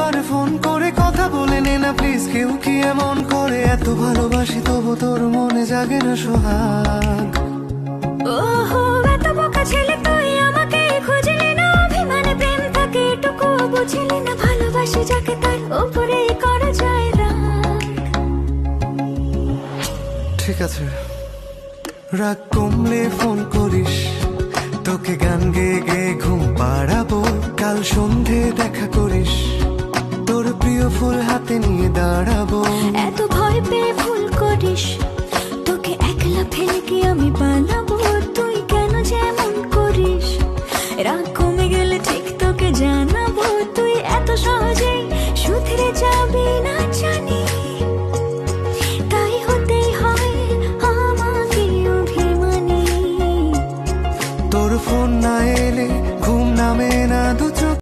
একবার ফোন করে কথা বলে নে না প্লিজ। কেউ কি এমন করে? এত ভালোবাসি তবু তোর মনে জাগে না সোহাগ। ওহো এত বোকা ছেলে তুই, আমাকে খুঁজলি না, অভিমানে প্রেম থাকে এটুকু বুঝলি না, ভালোবাসি যাকে তার উপরে করা যায় রাগ। ঠিক আছে, রাগ কমলে ফোন করিস, তোকে গান গেয়ে গেয়ে ঘুম পাড়াবো। কাল সন্ধে দেখা করিস, তোর প্রিয় ফুল হাতে নিয়ে দাঁড়াবো। এত ভয় পেয়ে ভুল করিস, তোকে একলা ফেলে কি আমি পালাবো?